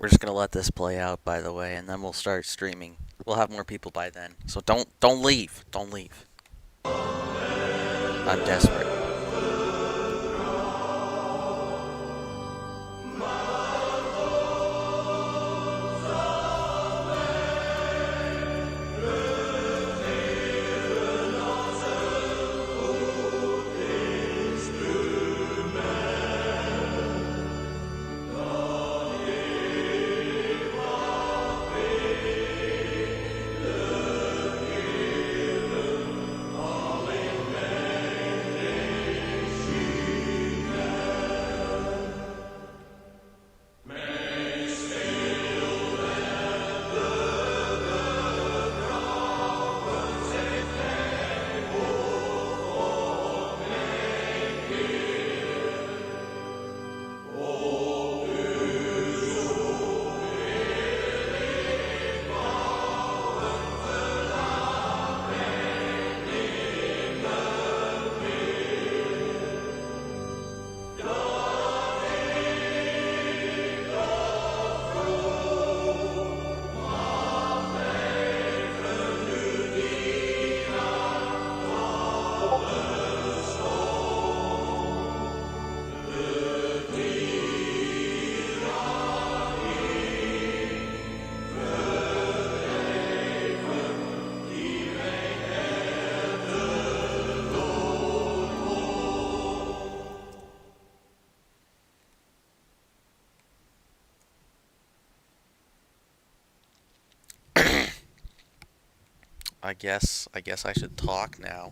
We're just gonna let this play out, by the way, and then we'll start streaming. We'll have more people by then, so don't leave. Don't leave. I'm desperate. I guess I should talk now.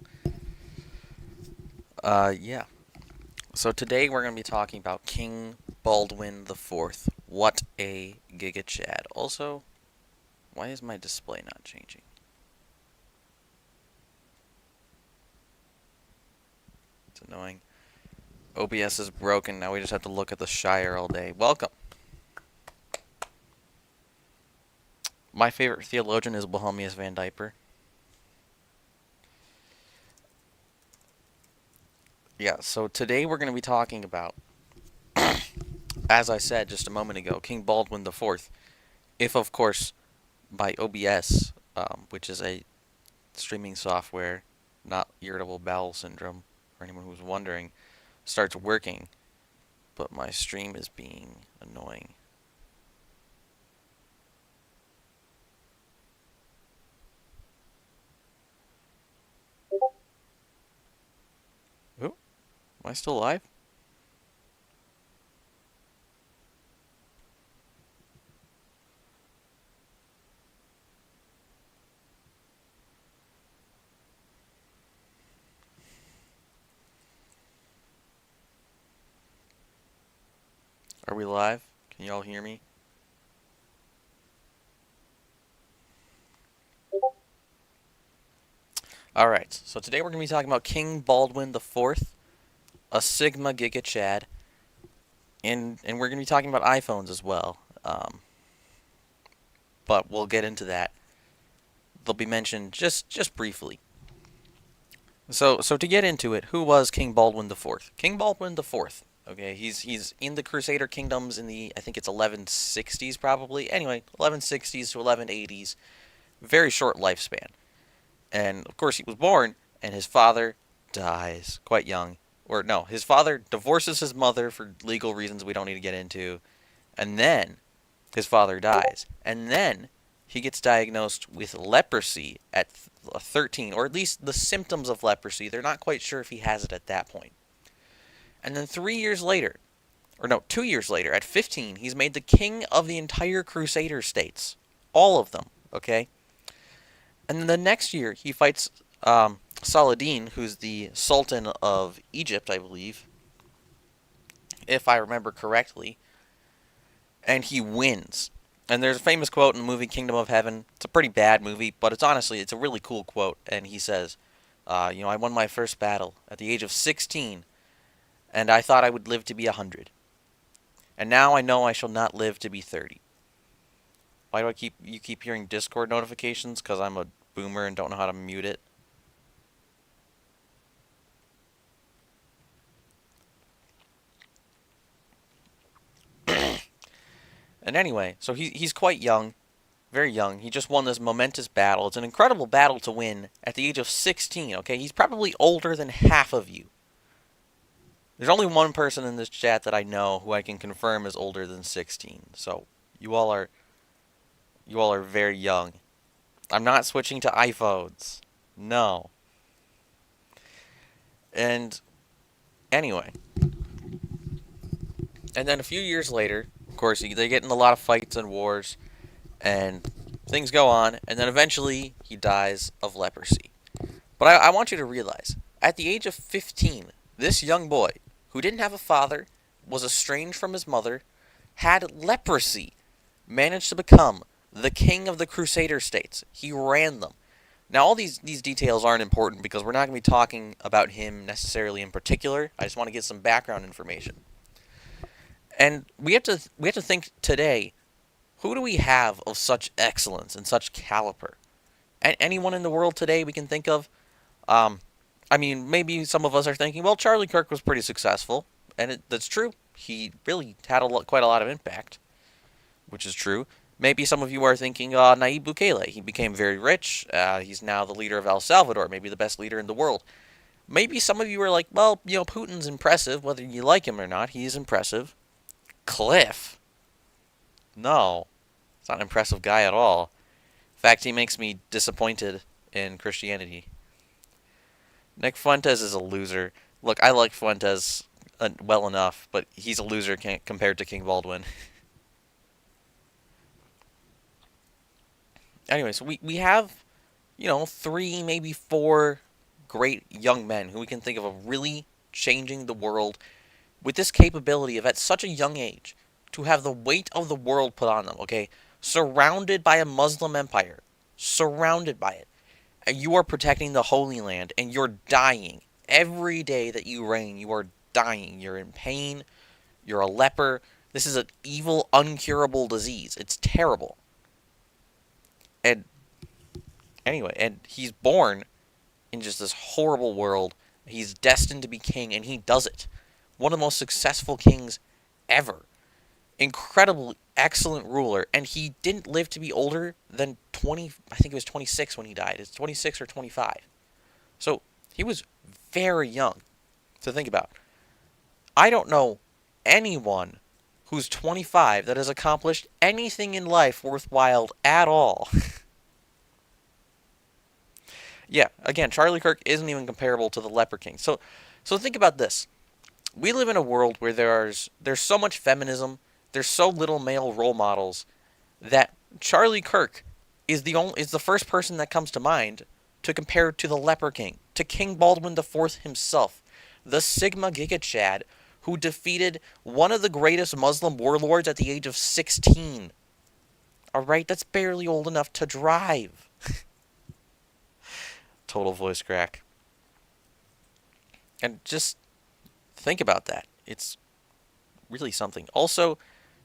Yeah. So today we're gonna be talking about King Baldwin the Fourth. What a Giga Chad. Also, why is my display not changing? It's annoying. OBS is broken. Now we just have to look at the Shire all day. Welcome. My favorite theologian is Bohemius Van Diaper. Yeah, so today we're going to be talking about, as I said just a moment ago, King Baldwin the Fourth. If, of course, by OBS, which is a streaming software, not irritable bowel syndrome, for anyone who's wondering, starts working, but my stream is being annoying. Oh, am I still live? Are we live? Can y'all hear me? Alright, so today we're going to be talking about King Baldwin the Fourth, a Sigma Giga Chad, and we're going to be talking about iPhones as well. But we'll get into that. They'll be mentioned just briefly. So to get into it, who was King Baldwin the Fourth? King Baldwin the Fourth. Okay, he's in the Crusader kingdoms in the, I think it's 1160s probably. Anyway, 1160s to 1180s. Very short lifespan. And of course he was born and his father dies quite young. Or no, his father divorces his mother for legal reasons we don't need to get into. And then his father dies. And then he gets diagnosed with leprosy at 13, or at least the symptoms of leprosy. They're not quite sure if he has it at that point. And then 3 years later, or no, 2 years later, at 15, he's made the king of the entire Crusader states. All of them, okay? And then the next year, he fights Saladin, who's the Sultan of Egypt, I believe, if I remember correctly, and he wins. And there's a famous quote in the movie Kingdom of Heaven. It's a pretty bad movie, but it's a really cool quote. And he says, I won my first battle at the age of 16, and I thought I would live to be 100. And now I know I shall not live to be 30. Why do you keep hearing Discord notifications? Because I'm a boomer and don't know how to mute it. And anyway, so he's quite young, very young. He just won this momentous battle. It's an incredible battle to win at the age of 16, okay? He's probably older than half of you. There's only one person in this chat that I know who I can confirm is older than 16. So, you all are you all are very young. I'm not switching to iPhones. No. And anyway, and then a few years later, of course, they get in a lot of fights and wars, and things go on, and then eventually he dies of leprosy. But I want you to realize, at the age of 15, this young boy, who didn't have a father, was estranged from his mother, had leprosy, managed to become the king of the Crusader states. He ran them. Now, all these details aren't important because we're not going to be talking about him necessarily in particular. I just want to get some background information. And we have to think today, who do we have of such excellence and such caliber? Anyone in the world today we can think of? Um, I mean, maybe some of us are thinking, well, Charlie Kirk was pretty successful, and that's true. He really had quite a lot of impact, which is true. Maybe some of you are thinking, Nayib Bukele. He became very rich. He's now the leader of El Salvador, maybe the best leader in the world. Maybe some of you are like, well, Putin's impressive, whether you like him or not. He's impressive. Cliff? No, he's not an impressive guy at all. In fact, he makes me disappointed in Christianity. Nick Fuentes is a loser. Look, I like Fuentes well enough, but he's a loser compared to King Baldwin. Anyway, so we have, three, maybe four great young men who we can think of really changing the world with this capability of, at such a young age, to have the weight of the world put on them, okay? Surrounded by a Muslim empire. Surrounded by it. And you are protecting the Holy Land, and you're dying. Every day that you reign, you are dying. You're in pain. You're a leper. This is an evil, uncurable disease. It's terrible. And anyway, and he's born in just this horrible world. He's destined to be king, and he does it. One of the most successful kings ever. Incredibly excellent ruler, and he didn't live to be older than 20, I think it was 26 when he died. It's 26 or 25. So, he was very young to think about. I don't know anyone who's 25 that has accomplished anything in life worthwhile at all. Yeah, again, Charlie Kirk isn't even comparable to the Leper King. So think about this. We live in a world where there's so much feminism, there's so little male role models that Charlie Kirk is the first person that comes to mind to compare to the Leper King, to King Baldwin IV himself, the Sigma Giga Chad who defeated one of the greatest Muslim warlords at the age of 16. Alright, that's barely old enough to drive. Total voice crack. And just think about that. It's really something. Also,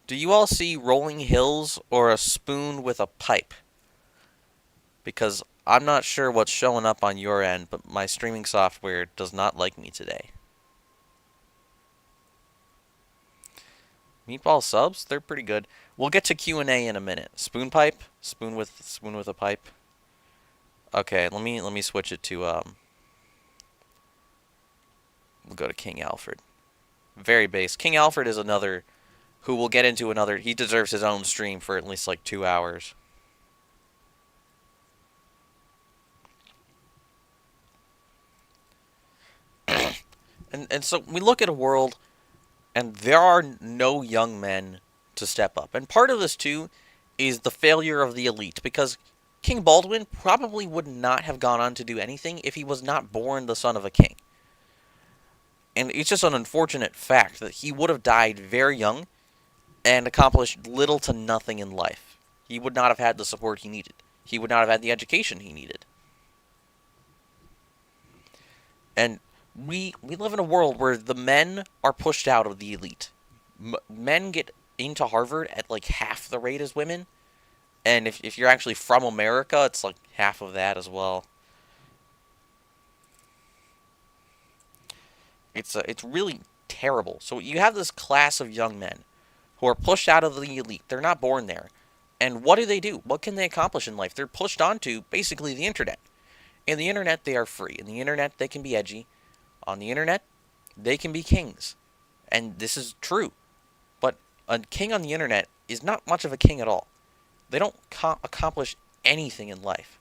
do you all see rolling hills or a spoon with a pipe? Because I'm not sure what's showing up on your end, but my streaming software does not like me today. Meatball subs? They're pretty good. We'll get to Q&A in a minute. Spoon pipe? Spoon with a pipe? Okay, let me switch it to we'll go to King Alfred. Very base. King Alfred is another who we'll get into another. He deserves his own stream for at least like 2 hours. And so we look at a world and there are no young men to step up. And part of this too is the failure of the elite, because King Baldwin probably would not have gone on to do anything if he was not born the son of a king. And it's just an unfortunate fact that he would have died very young and accomplished little to nothing in life. He would not have had the support he needed. He would not have had the education he needed. And we live in a world where the men are pushed out of the elite. Men get into Harvard at like half the rate as women. And if you're actually from America, it's like half of that as well. It's really terrible. So you have this class of young men who are pushed out of the elite. They're not born there. And what do? What can they accomplish in life? They're pushed onto basically the internet. In the internet, they are free. In the internet, they can be edgy. On the internet, they can be kings. And this is true. But a king on the internet is not much of a king at all. They don't accomplish anything in life.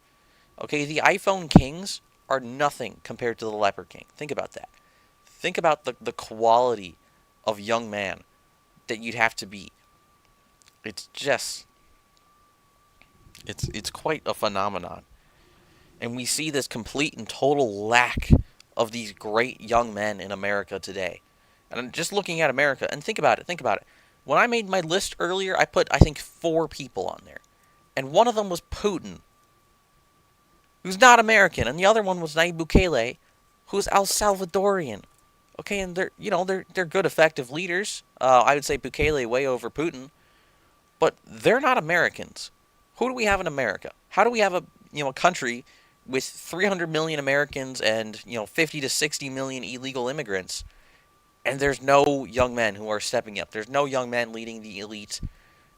Okay, the iPhone kings are nothing compared to the Leper King. Think about that. Think about the quality of young man that you'd have to be. It's just, it's quite a phenomenon. And we see this complete and total lack of these great young men in America today. And I'm just looking at America, and think about it. When I made my list earlier, I put, I think, 4 people on there. And one of them was Putin, who's not American, and the other one was Nayib Bukele, who's El Salvadorian. Okay, and they're good, effective leaders. I would say Bukele way over Putin, but they're not Americans. Who do we have in America? How do we have a country with 300 million Americans and 50 to 60 million illegal immigrants, and there's no young men who are stepping up? There's no young men leading the elite.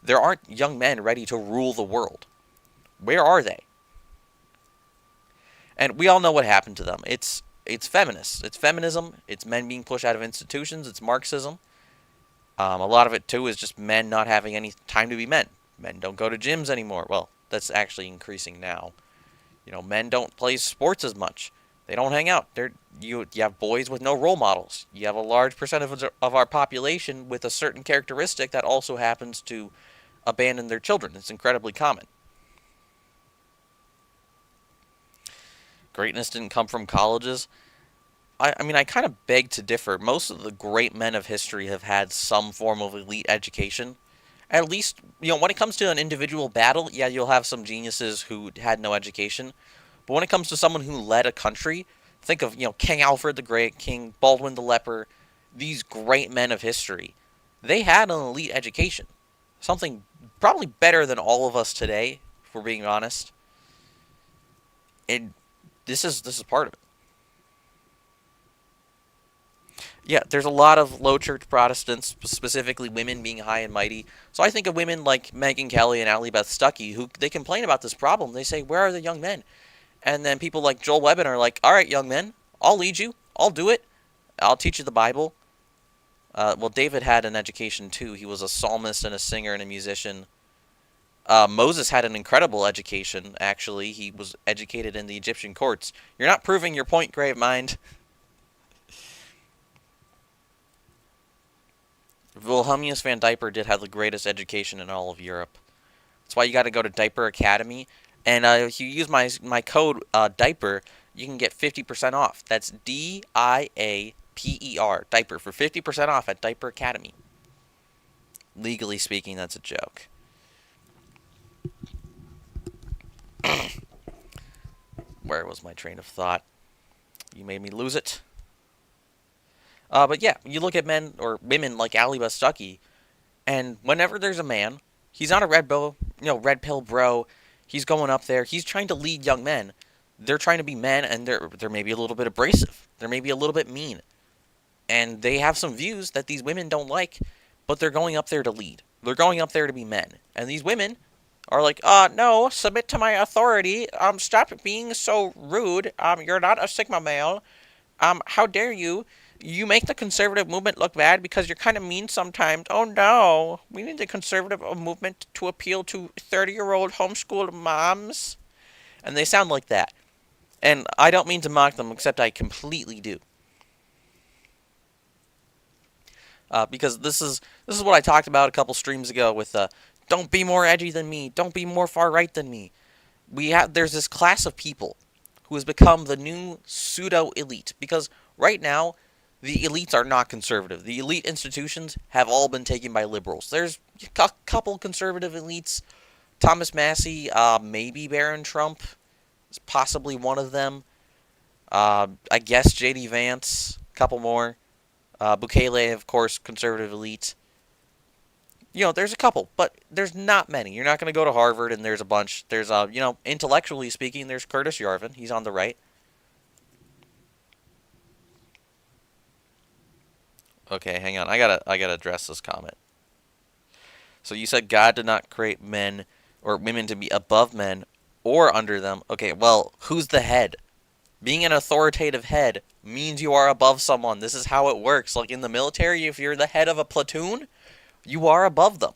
There aren't young men ready to rule the world. Where are they? And we all know what happened to them. It's feminists. It's feminism. It's men being pushed out of institutions. It's Marxism. A lot of it, too, is just men not having any time to be men. Men don't go to gyms anymore. Well, that's actually increasing now. Men don't play sports as much. They don't hang out. You have boys with no role models. You have a large percentage of our population with a certain characteristic that also happens to abandon their children. It's incredibly common. Greatness didn't come from colleges. I mean, I kind of beg to differ. Most of the great men of history have had some form of elite education. At least, when it comes to an individual battle, yeah, you'll have some geniuses who had no education. But when it comes to someone who led a country, think of, King Alfred the Great, King Baldwin the Leper, these great men of history. They had an elite education. Something probably better than all of us today, if we're being honest. And this is part of it. Yeah, there's a lot of low church Protestants, specifically women being high and mighty. So I think of women like Megyn Kelly and Ally Beth Stuckey, who they complain about this problem. They say, "Where are the young men?" And then people like Joel Webben are like, "All right, young men, I'll lead you. I'll do it. I'll teach you the Bible." Well, David had an education too. He was a psalmist and a singer and a musician. Moses had an incredible education, actually. He was educated in the Egyptian courts. You're not proving your point, Grave Mind. Wilhelmus van Diaper did have the greatest education in all of Europe. That's why you got to go to Diaper Academy. And if you use my code Diaper, you can get 50% off. That's DIAPER, Diaper, for 50% off at Diaper Academy. Legally speaking, that's a joke. Where was my train of thought? You made me lose it. But yeah, you look at men or women like Ally Beth Stuckey, and whenever there's a man, he's not a red pill bro. He's going up there. He's trying to lead young men. They're trying to be men, and they're maybe a little bit abrasive. They're maybe a little bit mean, and they have some views that these women don't like. But they're going up there to lead. They're going up there to be men, and these women are like, no, submit to my authority. Stop being so rude. You're not a Sigma male. How dare you? You make the conservative movement look bad because you're kind of mean sometimes. Oh no, we need the conservative movement to appeal to 30-year-old homeschooled moms. And they sound like that. And I don't mean to mock them, except I completely do. Because this is what I talked about a couple streams ago with don't be more edgy than me, don't be more far right than me. There's this class of people who has become the new pseudo elite, because right now the elites are not conservative. The elite institutions have all been taken by liberals. There's a couple conservative elites. Thomas Massey, maybe Barron Trump is possibly one of them. I guess J.D. Vance, a couple more. Bukele, of course, conservative elite. There's a couple, but there's not many. You're not going to go to Harvard and there's a bunch. There's, intellectually speaking, there's Curtis Yarvin. He's on the right. Okay, hang on. I gotta address this comment. So you said God did not create men or women to be above men or under them. Okay, well, who's the head? Being an authoritative head means you are above someone. This is how it works. Like in the military, if you're the head of a platoon, you are above them.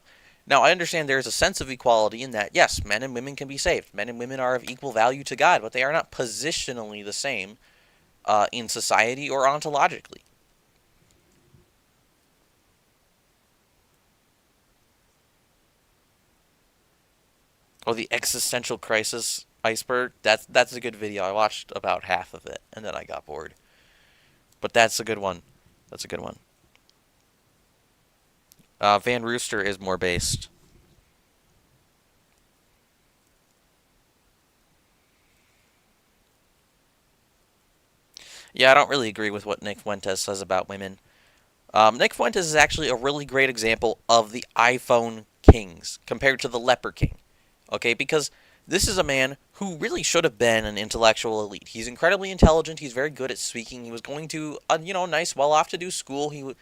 Now, I understand there is a sense of equality in that, yes, men and women can be saved. Men and women are of equal value to God, but they are not positionally the same in society or ontologically. Oh, the existential crisis iceberg. That's a good video. I watched about half of it, and then I got bored. But that's a good one. That's a good one. Van Rooster is more based. Yeah, I don't really agree with what Nick Fuentes says about women. Nick Fuentes is actually a really great example of the iPhone kings compared to the Leper King. Okay, because this is a man who really should have been an intellectual elite. He's incredibly intelligent. He's very good at speaking. He was going to a nice, well-off-to-do school. He was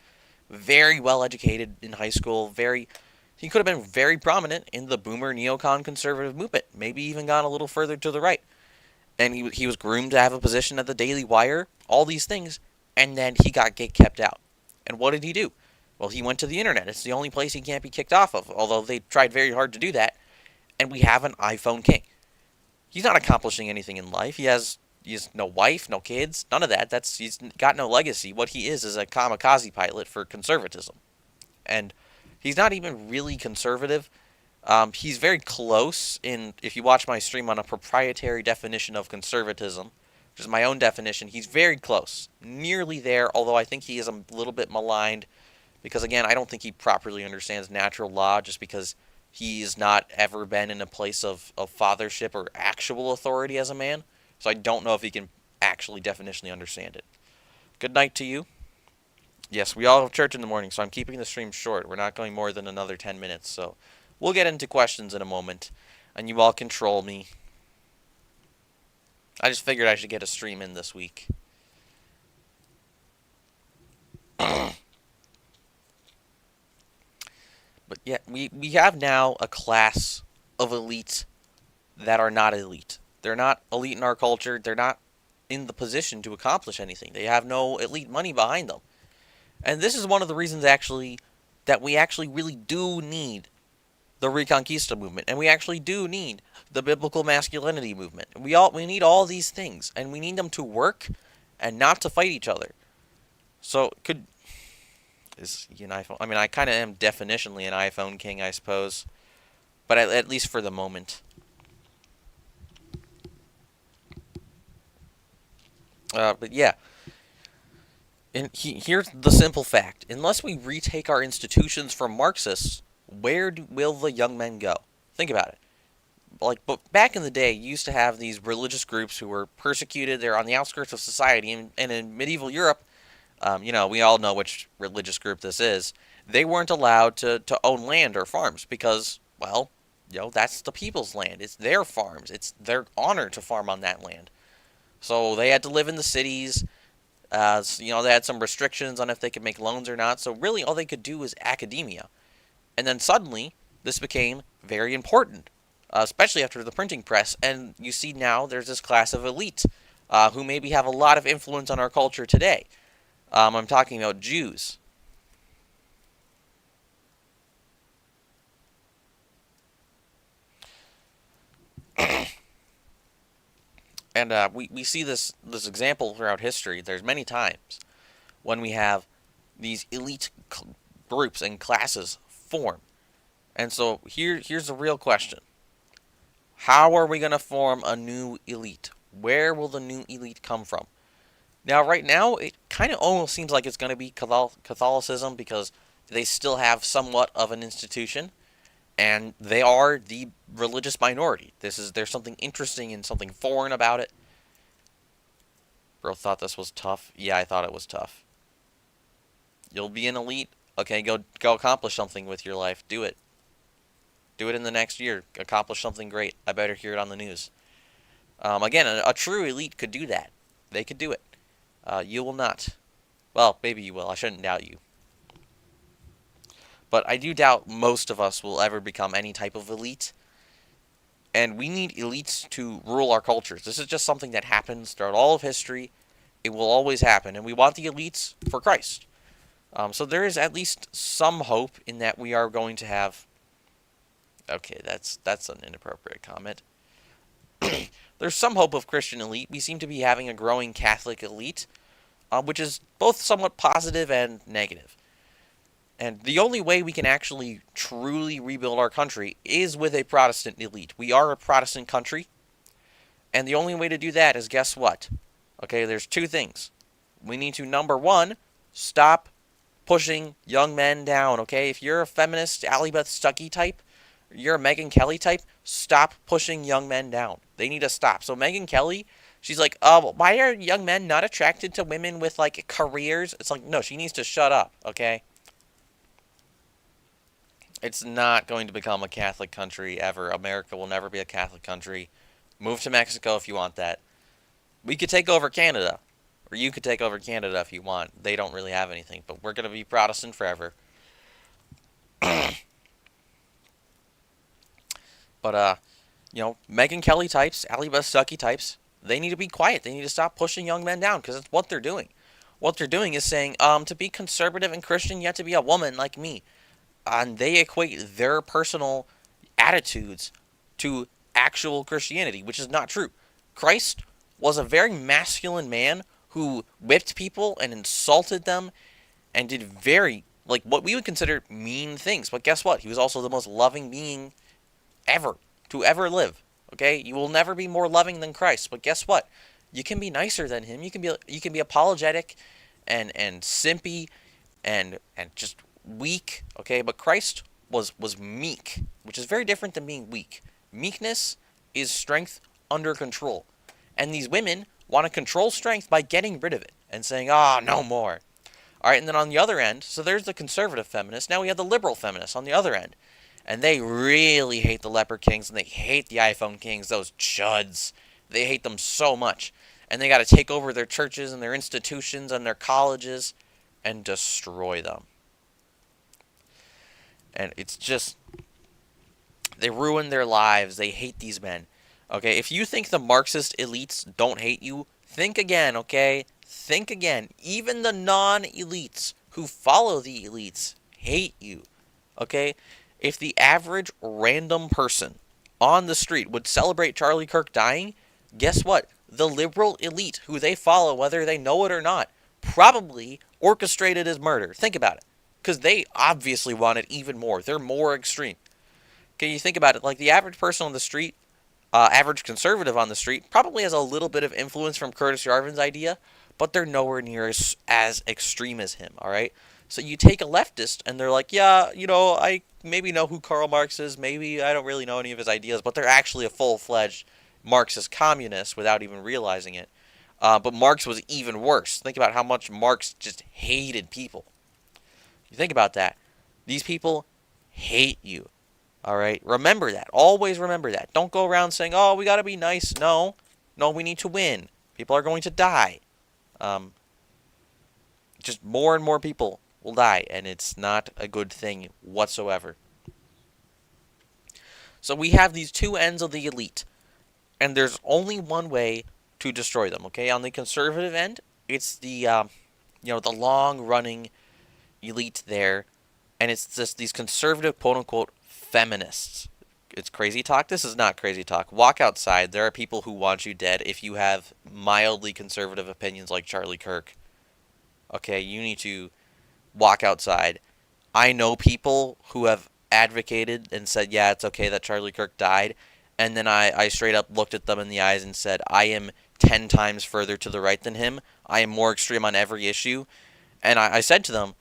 very well educated in high school. He could have been very prominent in the boomer neocon conservative movement. Maybe even gone a little further to the right. And he was groomed to have a position at the Daily Wire. All these things, and then he got kept out. And what did he do? Well, he went to the internet. It's the only place he can't be kicked off of, although they tried very hard to do that. And we have an iPhone king. He's not accomplishing anything in life. He has no wife, no kids, none of that. He's got no legacy. What he is a kamikaze pilot for conservatism. And he's not even really conservative. He's very close in, if you watch my stream on a proprietary definition of conservatism, which is my own definition, he's very close. Nearly there, although I think he is a little bit maligned because, again, I don't think he properly understands natural law just because he's not ever been in a place of fathership or actual authority as a man. So I don't know if he can actually definitionally understand it. Good night to you. Yes, we all have church in the morning, so I'm keeping the stream short. We're not going more than another 10 minutes, so we'll get into questions in a moment, and you all control me. I just figured I should get a stream in this week. But yeah, we have now a class of elite that are not elite. They're not elite in our culture. They're not in the position to accomplish anything. They have no elite money behind them. And this is one of the reasons actually that we actually really do need the Reconquista movement, and we actually do need the biblical masculinity movement. We need all these things, and we need them to work and not to fight each other. So is he an iPhone? I mean, I kind of am definitionally an iPhone king, I suppose, but at least for the moment. But yeah, and here's the simple fact: unless we retake our institutions from Marxists, where will the young men go? Think about it. But back in the day, you used to have these religious groups who were persecuted. They're on the outskirts of society, and in medieval Europe, we all know which religious group this is. They weren't allowed to own land or farms because, well, that's the people's land. It's their farms. It's their honor to farm on that land. So they had to live in the cities. They had some restrictions on if they could make loans or not. So really, all they could do was academia. And then suddenly, this became very important, especially after the printing press. And you see now there's this class of elite who maybe have a lot of influence on our culture today. I'm talking about Jews. And we see this example throughout history. There's many times when we have these elite groups and classes form. And so here's the real question. How are we going to form a new elite? Where will the new elite come from? Now, right now, it kind of almost seems like it's going to be Catholicism because they still have somewhat of an institution, and they are the religious minority. There's something interesting and something foreign about it. Bro thought this was tough. Yeah, I thought it was tough. You'll be an elite. Okay, go accomplish something with your life. Do it. Do it in the next year. Accomplish something great. I better hear it on the news. Again, a true elite could do that. They could do it. You will not. Well, maybe you will. I shouldn't doubt you. But I do doubt most of us will ever become any type of elite. And we need elites to rule our cultures. This is just something that happens throughout all of history. It will always happen. And we want the elites for Christ. So there is at least some hope in that we are going to have. Okay, that's an inappropriate comment. There's some hope of Christian elite. We seem to be having a growing Catholic elite, which is both somewhat positive and negative. And the only way we can actually truly rebuild our country is with a Protestant elite. We are a Protestant country, and the only way to do that is, guess what? Okay, there's two things. We need to, number one, stop pushing young men down, okay? If you're a feminist, Allie Beth Stuckey type, you're a Megyn Kelly type, stop pushing young men down. They need to stop. So Megyn Kelly, she's like, why are young men not attracted to women with, like, careers? It's like, no, she needs to shut up, okay? It's not going to become a Catholic country ever. America will never be a Catholic country. Move to Mexico if you want that. We could take over Canada. Or you could take over Canada if you want. They don't really have anything. But we're going to be Protestant forever. But, Megyn Kelly types, Allie Beth Stuckey types, they need to be quiet. They need to stop pushing young men down because that's what they're doing. What they're doing is saying, to be conservative and Christian, you have to be a woman like me. And they equate their personal attitudes to actual Christianity, which is not true. Christ was a very masculine man who whipped people and insulted them and did very, like, what we would consider mean things. But guess what? He was also the most loving being ever to ever live. Okay? You will never be more loving than Christ. But guess what? You can be nicer than him. You can be apologetic and simpy and just weak, okay? But Christ was meek, which is very different than being weak. Meekness is strength under control. And these women want to control strength by getting rid of it and saying, no more. All right, and then on the other end, so there's the conservative feminist. Now we have the liberal feminists on the other end. And they really hate the Leper Kings and they hate the iPhone Kings, those chuds. They hate them so much. And they got to take over their churches and their institutions and their colleges and destroy them. And it's just, they ruin their lives. They hate these men. Okay, if you think the Marxist elites don't hate you, think again, okay? Think again. Even the non-elites who follow the elites hate you, okay? If the average random person on the street would celebrate Charlie Kirk dying, guess what? The liberal elite who they follow, whether they know it or not, probably orchestrated his murder. Think about it. Because they obviously want it even more. They're more extreme. Okay, you think about it, like the average person on the street, average conservative on the street, probably has a little bit of influence from Curtis Yarvin's idea, but they're nowhere near as extreme as him, alright? So you take a leftist, and they're like, yeah, I maybe know who Karl Marx is, maybe I don't really know any of his ideas, but they're actually a full-fledged Marxist communist without even realizing it. But Marx was even worse. Think about how much Marx just hated people. You think about that. These people hate you. Alright? Remember that. Always remember that. Don't go around saying, we gotta be nice. No. No, we need to win. People are going to die. Just more and more people will die, and it's not a good thing whatsoever. So we have these two ends of the elite, and there's only one way to destroy them, okay? On the conservative end, it's the, the long-running elite there, and it's just these conservative, quote-unquote, feminists. It's crazy talk? This is not crazy talk. Walk outside. There are people who want you dead if you have mildly conservative opinions like Charlie Kirk. Okay, you need to walk outside. I know people who have advocated and said, yeah, it's okay that Charlie Kirk died, and then I straight up looked at them in the eyes and said, I am 10 times further to the right than him. I am more extreme on every issue. And I said to them,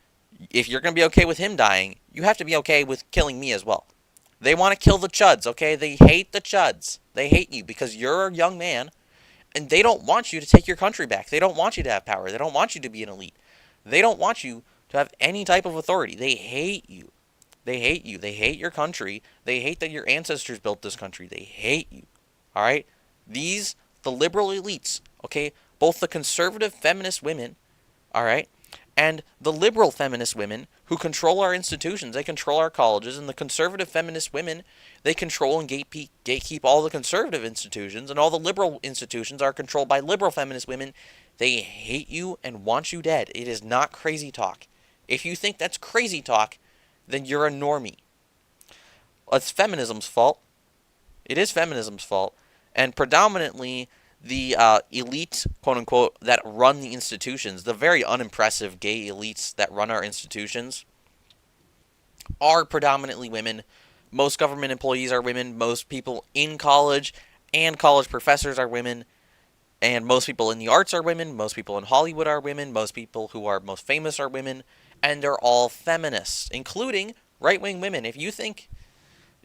if you're going to be okay with him dying, you have to be okay with killing me as well. They want to kill the chuds, okay? They hate the chuds. They hate you because you're a young man, and they don't want you to take your country back. They don't want you to have power. They don't want you to be an elite. They don't want you to have any type of authority. They hate you. They hate you. They hate your country. They hate that your ancestors built this country. They hate you. All right? The liberal elites, okay, both the conservative feminist women, all right, And the liberal feminist women who control our institutions, they control our colleges, and the conservative feminist women, they control and gatekeep all the conservative institutions, and all the liberal institutions are controlled by liberal feminist women. They hate you and want you dead. It is not crazy talk. If you think that's crazy talk, then you're a normie. It's feminism's fault. It is feminism's fault. And predominantly, the elite, quote unquote, that run the institutions, the very unimpressive gay elites that run our institutions, are predominantly women. Most government employees are women. Most people in college and college professors are women. And most people in the arts are women. Most people in Hollywood are women. Most people who are most famous are women. And they're all feminists, including right-wing women. If you think,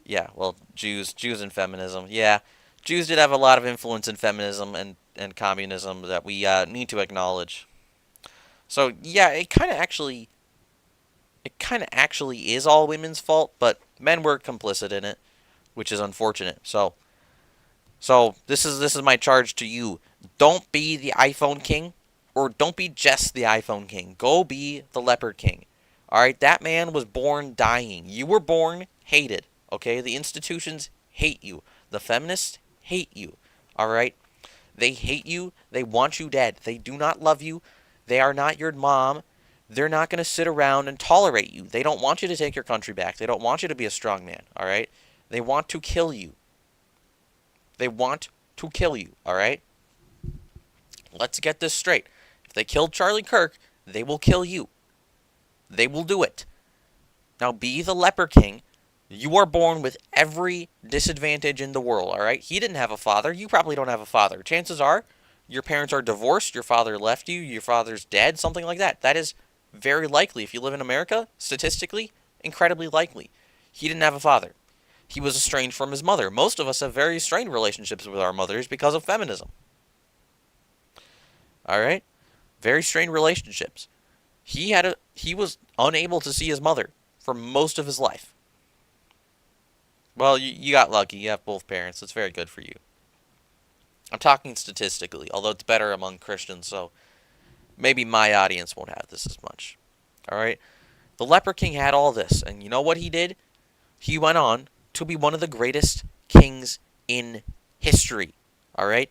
yeah, well, Jews and feminism, yeah. Jews did have a lot of influence in feminism and communism that we need to acknowledge. So yeah, it kind of actually is all women's fault, but men were complicit in it, which is unfortunate. So this is my charge to you. Don't be the iPhone king, or don't be just the iPhone king. Go be the leopard king. All right, that man was born dying. You were born hated. Okay, the institutions hate you. The feminists hate you. All right, they hate you. They want you dead. They do not love you. They are not your mom. They're not going to sit around and tolerate you. They don't want you to take your country back. They don't want you to be a strong man. All right, they want to kill you. They want to kill you. All right. Let's get this straight. If they killed Charlie Kirk, they will kill you. They will do it. Now be the leper king. You are born with every disadvantage in the world, all right? He didn't have a father. You probably don't have a father. Chances are your parents are divorced, your father left you, your father's dead, something like that. That is very likely. If you live in America, statistically, incredibly likely. He didn't have a father. He was estranged from his mother. Most of us have very strained relationships with our mothers because of feminism. All right? Very strained relationships. He was unable to see his mother for most of his life. Well, you got lucky. You have both parents. That's very good for you. I'm talking statistically, although it's better among Christians, so maybe my audience won't have this as much. All right? The Leper King had all this, and you know what he did? He went on to be one of the greatest kings in history. All right?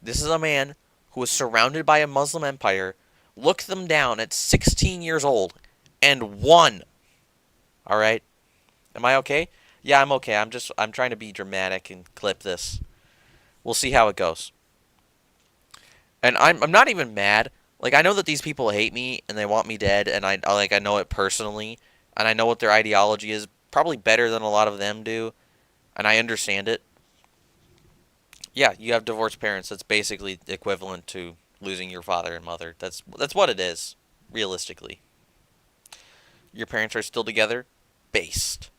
This is a man who was surrounded by a Muslim empire, looked them down at 16 years old, and won. All right? Am I okay? Yeah, I'm okay. I'm trying to be dramatic and clip this. We'll see how it goes. And I'm not even mad. Like, I know that these people hate me and they want me dead, and I know it personally, and I know what their ideology is probably better than a lot of them do, and I understand it. Yeah, you have divorced parents. That's basically equivalent to losing your father and mother. That's what it is, realistically. Your parents are still together? Based.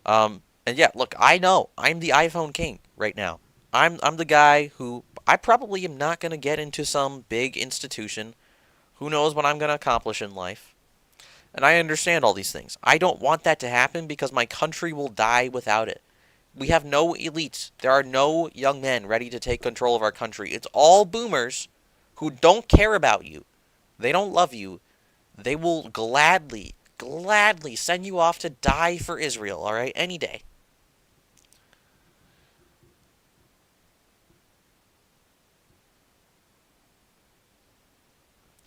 And yeah, look, I know I'm the iPhone king right now. I'm the guy who I probably am not going to get into some big institution. Who knows what I'm going to accomplish in life? And I understand all these things. I don't want that to happen because my country will die without it. We have no elites. There are no young men ready to take control of our country. It's all boomers who don't care about you. They don't love you. They will gladly send you off to die for Israel, all right? Any day.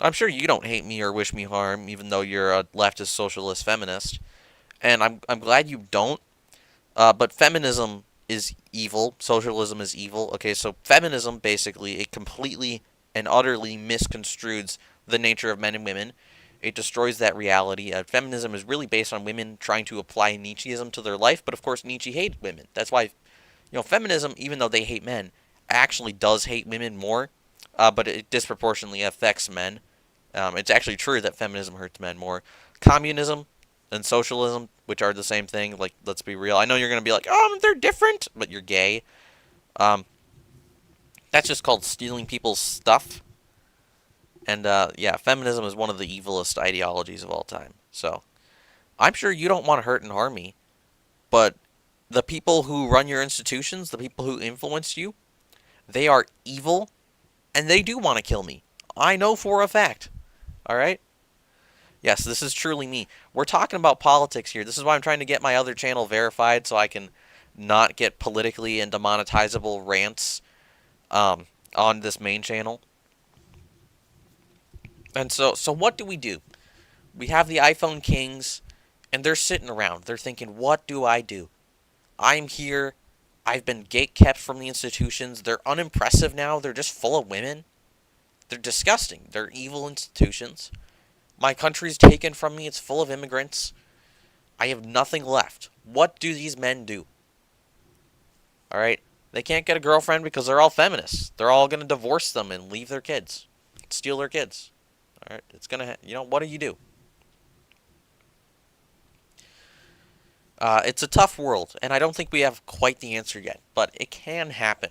I'm sure you don't hate me or wish me harm, even though you're a leftist socialist feminist. And I'm glad you don't. But feminism is evil. Socialism is evil. Okay, so feminism, basically, it completely and utterly misconstrues the nature of men and women. It destroys that reality. Feminism is really based on women trying to apply Nietzscheism to their life, but of course Nietzsche hated women. That's why, feminism, even though they hate men, actually does hate women more, but it disproportionately affects men. It's actually true that feminism hurts men more. Communism and socialism, which are the same thing, like, let's be real. I know you're going to be like, oh, they're different, but you're gay. That's just called stealing people's stuff. And, yeah, feminism is one of the evilest ideologies of all time. So, I'm sure you don't want to hurt and harm me, but the people who run your institutions, the people who influence you, they are evil, and they do want to kill me. I know for a fact. All right? Yes, this is truly me. We're talking about politics here. This is why I'm trying to get my other channel verified so I can not get politically and demonetizable rants on this main channel. And so what do? We have the iPhone kings, and they're sitting around. They're thinking, what do I do? I'm here. I've been gatekept from the institutions. They're unimpressive now. They're just full of women. They're disgusting. They're evil institutions. My country's taken from me. It's full of immigrants. I have nothing left. What do these men do? All right? They can't get a girlfriend because they're all feminists. They're all going to divorce them and leave their kids, steal their kids. All right? It's going to, what do you do? It's a tough world, and I don't think we have quite the answer yet, but it can happen.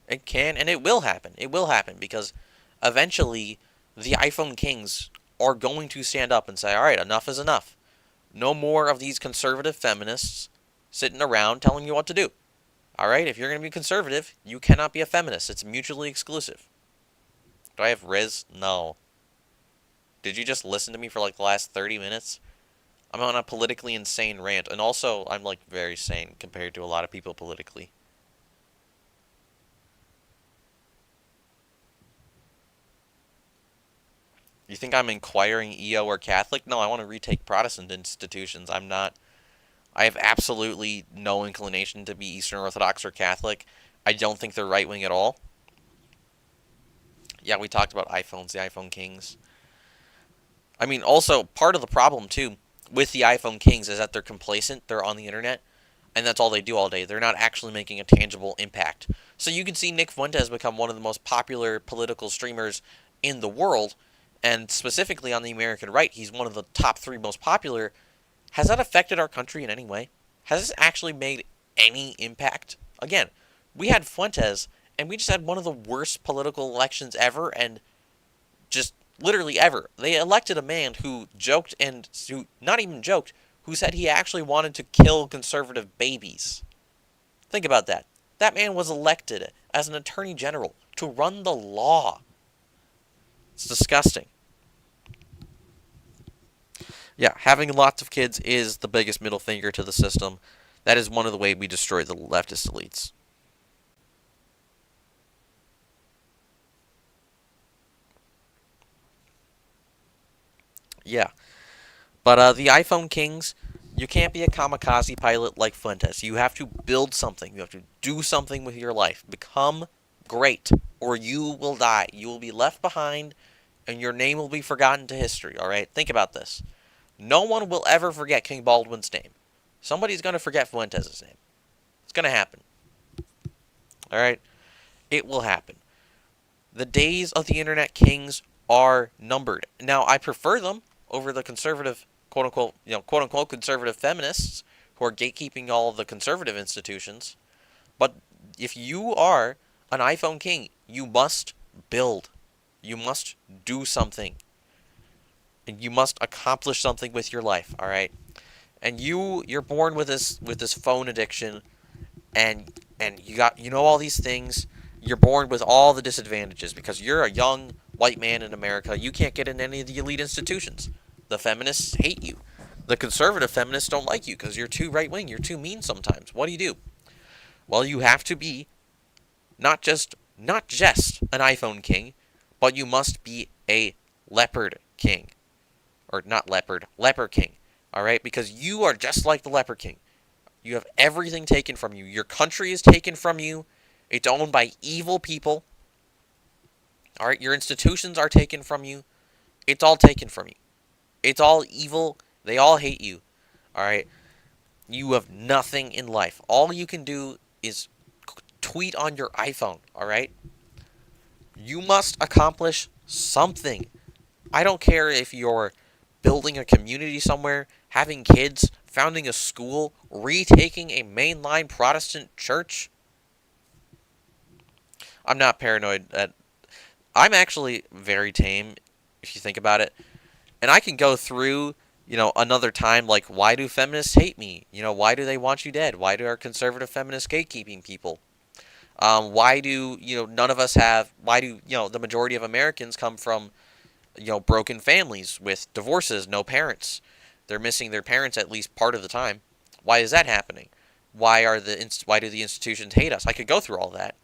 It can, and it will happen. It will happen because eventually the iPhone kings are going to stand up and say, all right, enough is enough. No more of these conservative feminists sitting around telling you what to do. All right, if you're going to be conservative, you cannot be a feminist. It's mutually exclusive. Do I have Riz? No. Did you just listen to me for like the last 30 minutes? I'm on a politically insane rant, and also I'm like very sane compared to a lot of people politically. You think I'm inquiring EO or Catholic? No, I want to retake Protestant institutions. I'm not. I have absolutely no inclination to be Eastern Orthodox or Catholic. I don't think they're right wing at all. Yeah, we talked about iPhones, the iPhone kings. I mean, also, part of the problem, too, with the iPhone kings is that they're complacent. They're on the internet, and that's all they do all day. They're not actually making a tangible impact. So you can see Nick Fuentes become one of the most popular political streamers in the world, and specifically on the American right, he's one of the top 3 most popular. Has that affected our country in any way? Has this actually made any impact? Again, we had Fuentes, and we just had one of the worst political elections ever, and just literally ever. They elected a man who joked and who not even joked, who said he actually wanted to kill conservative babies. Think about that. That man was elected as an attorney general to run the law. It's disgusting. Yeah, having lots of kids is the biggest middle finger to the system. That is one of the ways we destroy the leftist elites. Yeah. But the iPhone kings, you can't be a kamikaze pilot like Fuentes. You have to build something. You have to do something with your life. Become great, or you will die. You will be left behind, and your name will be forgotten to history, all right? Think about this. No one will ever forget King Baldwin's name. Somebody's going to forget Fuentes' name. It's going to happen. All right? It will happen. The days of the internet kings are numbered. Now, I prefer them over the conservative, quote unquote, quote unquote conservative feminists who are gatekeeping all of the conservative institutions. But if you are an iPhone king, you must build. You must do something. And you must accomplish something with your life, all right? And you're born with this phone addiction, and you know all these things. You're born with all the disadvantages because you're a young white man in America. You can't get in any of the elite institutions. The feminists hate you. The conservative feminists don't like you because you're too right wing. You're too mean sometimes. What do? Well, you have to be not just an iPhone king, but you must be a leopard king. Or not leopard, leper king. All right? Because you are just like the leper king. You have everything taken from you. Your country is taken from you. It's owned by evil people. All right? Your institutions are taken from you. It's all taken from you. It's all evil. They all hate you. All right? You have nothing in life. All you can do is tweet on your iPhone. All right? You must accomplish something. I don't care if you're building a community somewhere, having kids, founding a school, retaking a mainline Protestant church. I'm not paranoid. I'm actually very tame, if you think about it. And I can go through, another time, like, why do feminists hate me? Why do they want you dead? Why do our conservative feminists gatekeeping people? Why do, none of us have, why do, the majority of Americans come from broken families with divorces, no parents. They're missing their parents at least part of the time. Why is that happening? Why do the institutions hate us? I could go through all that,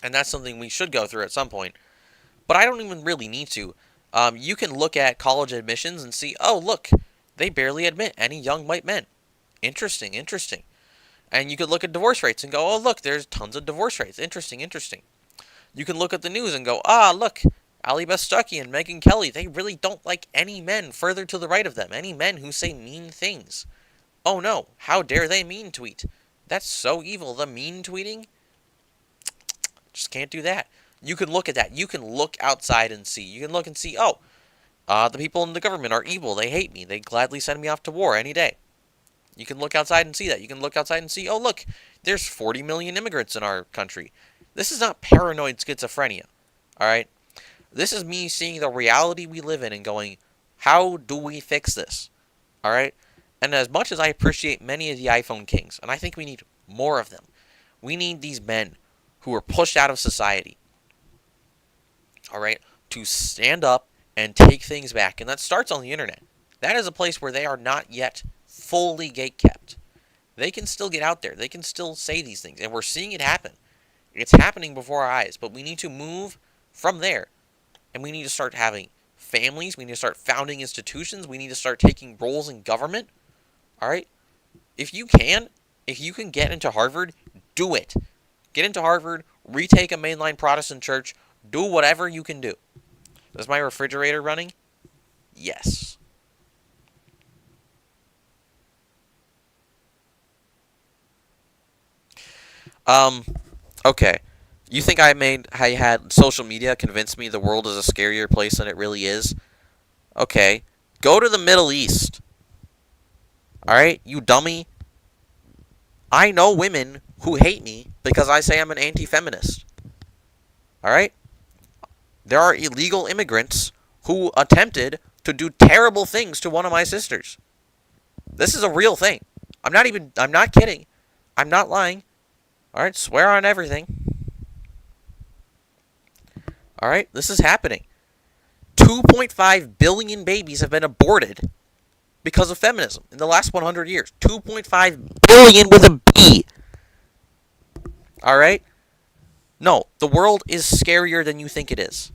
and that's something we should go through at some point. But I don't even really need to. You can look at college admissions and see, oh look, they barely admit any young white men. Interesting, interesting. And you could look at divorce rates and go, oh look, there's tons of divorce rates. Interesting, interesting. You can look at the news and go, look, Ali Bestaki and Megyn Kelly, they really don't like any men further to the right of them, any men who say mean things. Oh no, how dare they mean tweet? That's so evil, the mean tweeting? Just can't do that. You can look at that. You can look outside and see. You can look and see, the people in the government are evil. They hate me. They gladly send me off to war any day. You can look outside and see that. You can look outside and see, oh, look, there's 40 million immigrants in our country. This is not paranoid schizophrenia, all right? This is me seeing the reality we live in and going, how do we fix this, all right? And as much as I appreciate many of the iPhone kings, and I think we need more of them, we need these men who were pushed out of society, all right, to stand up and take things back. And that starts on the internet. That is a place where they are not yet fully gatekept. They can still get out there. They can still say these things. And we're seeing it happen. It's happening before our eyes. But we need to move from there. And we need to start having families. We need to start founding institutions. We need to start taking roles in government. All right? If you can get into Harvard, do it. Get into Harvard, retake a mainline Protestant church, do whatever you can do. Is my refrigerator running? Yes. Okay. You think I had social media convince me the world is a scarier place than it really is? Okay. Go to the Middle East. Alright, you dummy. I know women who hate me because I say I'm an anti-feminist. Alright? There are illegal immigrants who attempted to do terrible things to one of my sisters. This is a real thing. I'm not kidding. I'm not lying. Alright, swear on everything. Alright, this is happening. 2.5 billion babies have been aborted because of feminism in the last 100 years. 2.5 billion with a B. Alright? No, the world is scarier than you think it is.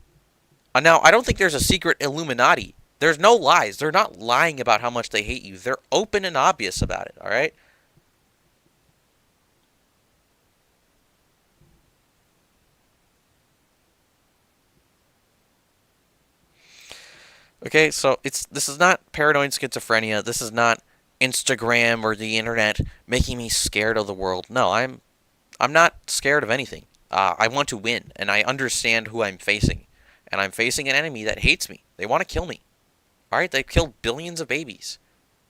Now, I don't think there's a secret Illuminati. There's no lies. They're not lying about how much they hate you. They're open and obvious about it, alright? Okay, so this is not paranoid schizophrenia. This is not Instagram or the internet making me scared of the world. No, I'm not scared of anything. I want to win, and I understand who I'm facing. And I'm facing an enemy that hates me. They want to kill me. Alright, they've killed billions of babies.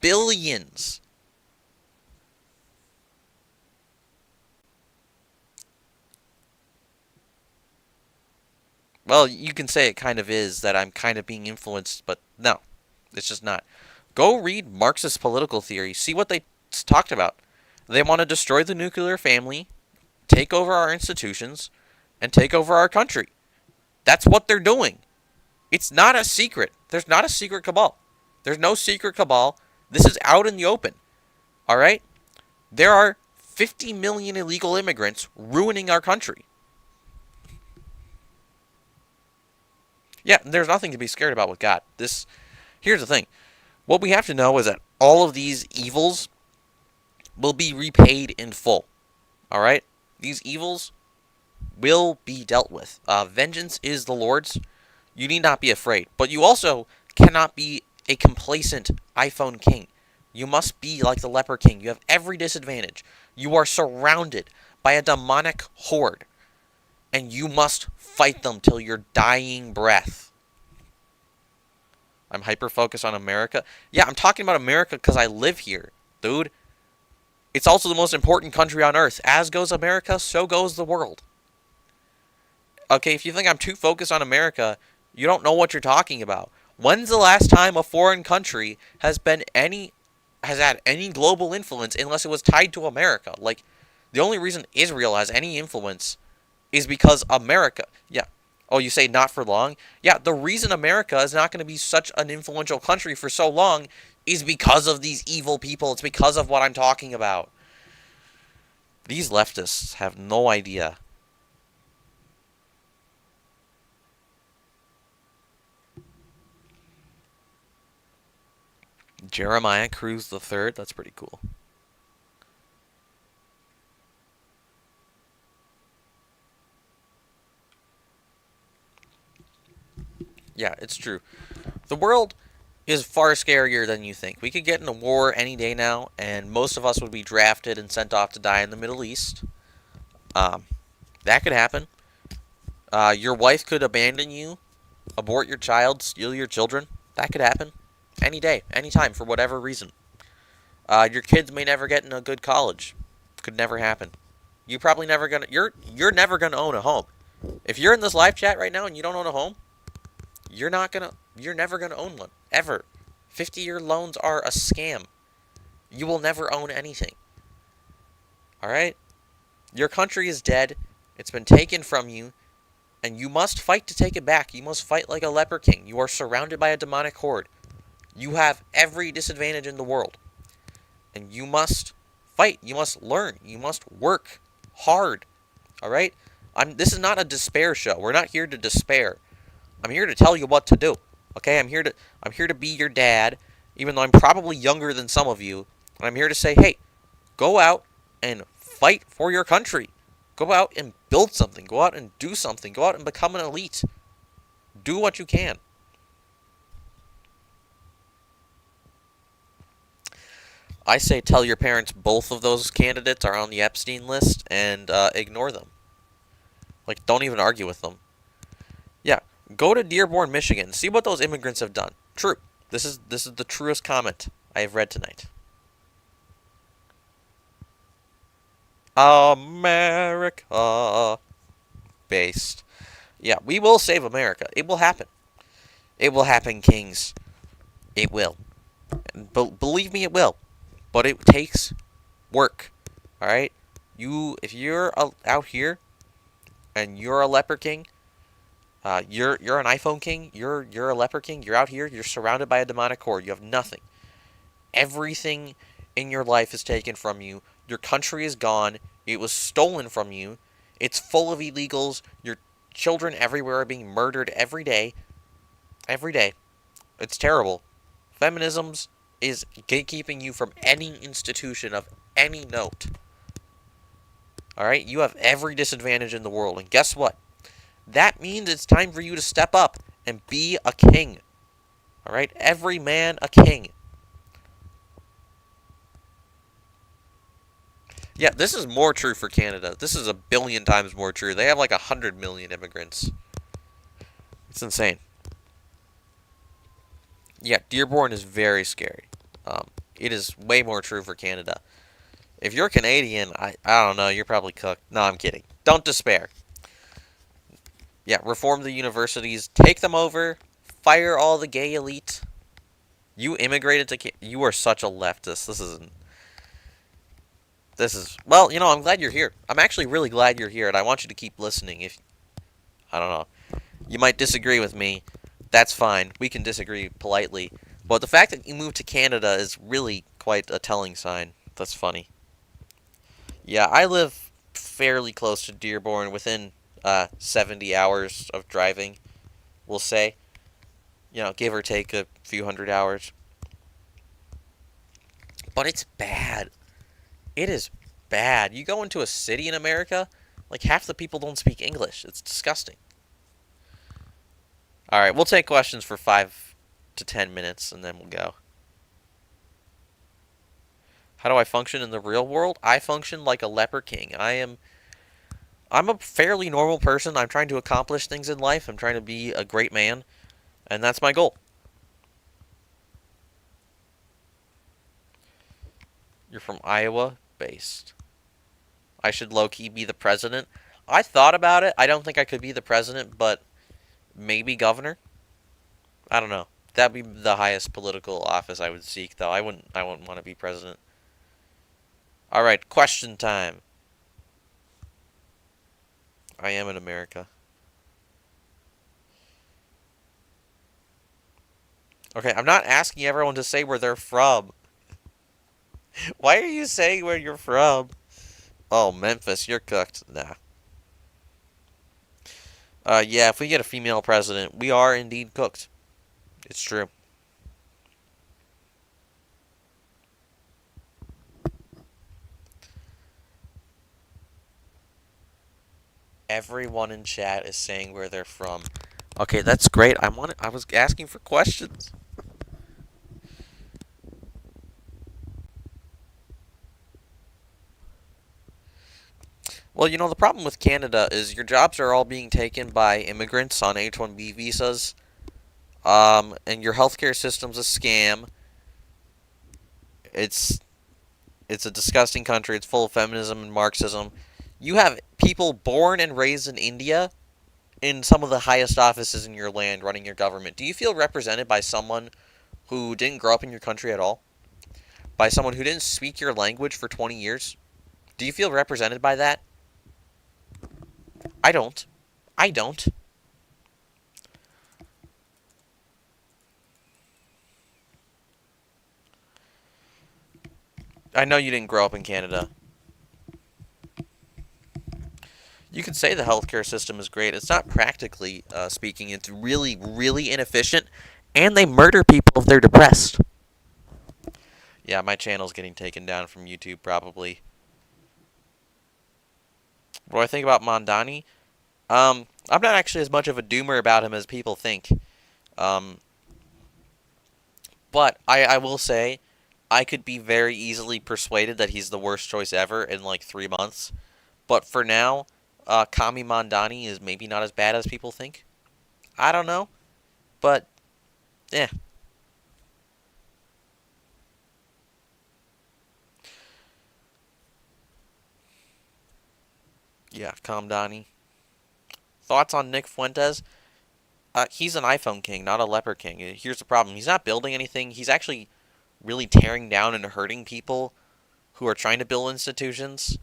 Billions! Well, you can say it kind of is, that I'm kind of being influenced, but no. It's just not. Go read Marxist political theory. See what they talked about. They want to destroy the nuclear family, take over our institutions, and take over our country. That's what they're doing. It's not a secret. There's not a secret cabal. There's no secret cabal. This is out in the open. Alright? There are 50 million illegal immigrants ruining our country. Yeah, there's nothing to be scared about with God. Here's the thing. What we have to know is that all of these evils will be repaid in full. Alright? These evils will be dealt with. Vengeance is the Lord's. You need not be afraid. But you also cannot be a complacent iPhone king. You must be like the Leper King. You have every disadvantage. You are surrounded by a demonic horde. And you must fight them till your dying breath. I'm hyper-focused on America. Yeah, I'm talking about America because I live here, dude. It's also the most important country on earth. As goes America, so goes the world. Okay, if you think I'm too focused on America, you don't know what you're talking about. When's the last time a foreign country has had any global influence unless it was tied to America? Like, the only reason Israel has any influence is because America, Oh, you say not for long? Yeah, the reason America is not going to be such an influential country for so long is because of these evil people. It's because of what I'm talking about. These leftists have no idea. Jeremiah Cruz the Third. That's pretty cool. Yeah, it's true. The world is far scarier than you think. We could get in a war any day now, and most of us would be drafted and sent off to die in the Middle East. Um, that could happen. Your wife could abandon you, abort your child, steal your children. That could happen any day, anytime, for whatever reason. Your kids may never get in a good college. Could never happen. You probably never gonna. You're never gonna own a home. If you're in this live chat right now and you don't own a home, you're not gonna. You're never gonna own one ever. 50-year loans are a scam. You will never own anything. All right. Your country is dead. It's been taken from you, and you must fight to take it back. You must fight like a leper king. You are surrounded by a demonic horde. You have every disadvantage in the world. And you must fight. You must learn. You must work hard. All right? This is not a despair show. We're not here to despair. I'm here to tell you what to do. Okay? I'm here to be your dad, even though I'm probably younger than some of you. And I'm here to say, "Hey, go out and fight for your country. Go out and build something. Go out and do something. Go out and become an elite. Do what you can." I say tell your parents both of those candidates are on the Epstein list and ignore them. Like, don't even argue with them. Yeah, go to Dearborn, Michigan. See what those immigrants have done. True. This is the truest comment I have read tonight. America based. Yeah, we will save America. It will happen. It will happen, kings. It will. Believe me, it will. But it takes work. All right. If you're out here and you're a leper king, you're an iPhone king. You're a leper king. You're out here. You're surrounded by a demonic horde. You have nothing. Everything in your life is taken from you. Your country is gone. It was stolen from you. It's full of illegals. Your children everywhere are being murdered every day. Every day. It's terrible. Feminism's is gatekeeping you from any institution of any note. Alright? You have every disadvantage in the world. And guess what? That means it's time for you to step up and be a king. Alright? Every man a king. Yeah, this is more true for Canada. This is a billion times more true. They have like 100 million immigrants. It's insane. Yeah, Dearborn is very scary. It is way more true for Canada. If you're Canadian, I don't know, you're probably cooked. No, I'm kidding. Don't despair. Yeah, reform the universities, take them over, fire all the gay elite. You immigrated to you are such a leftist. This is well, I'm glad you're here. I'm actually really glad you're here, and I want you to keep listening. If I don't know, you might disagree with me. That's fine. We can disagree politely. But the fact that you moved to Canada is really quite a telling sign. That's funny. Yeah, I live fairly close to Dearborn, within 70 hours of driving, we'll say. Give or take a few hundred hours. But it's bad. It is bad. You go into a city in America, like half the people don't speak English. It's disgusting. All right, we'll take questions for 5 to 10 minutes, and then we'll go. How do I function in the real world? I function like a leper king. I'm a fairly normal person. I'm trying to accomplish things in life. I'm trying to be a great man, and that's my goal. You're from Iowa? Based. I should low-key be the president. I thought about it. I don't think I could be the president, but maybe governor? I don't know. That'd be the highest political office I would seek, though. I wouldn't want to be president. All right, question time. I am in America. Okay, I'm not asking everyone to say where they're from. Why are you saying where you're from? Oh, Memphis, you're cooked. Nah. Yeah, if we get a female president, we are indeed cooked. It's true. Everyone in chat is saying where they're from. Okay, that's great. I was asking for questions. Well, the problem with Canada is your jobs are all being taken by immigrants on H-1B visas. And your healthcare system's a scam. It's it's a disgusting country. It's full of feminism and Marxism. You have people born and raised in India in some of the highest offices in your land running your government. Do you feel represented by someone who didn't grow up in your country at all? By someone who didn't speak your language for 20 years? Do you feel represented by that? I don't. I don't. I know you didn't grow up in Canada. You could say the healthcare system is great. It's not practically speaking. It's really, really inefficient, and they murder people if they're depressed. Yeah, my channel's getting taken down from YouTube probably. What do I think about Mondani? I'm not actually as much of a doomer about him as people think. Um, but I will say, I could be very easily persuaded that he's the worst choice ever in like 3 months. But for now, Kami Mondani is maybe not as bad as people think. I don't know, but yeah. Yeah, Kamdani. Thoughts on Nick Fuentes? He's an iPhone king, not a leper king. Here's the problem. He's not building anything. He's actually really tearing down and hurting people who are trying to build institutions,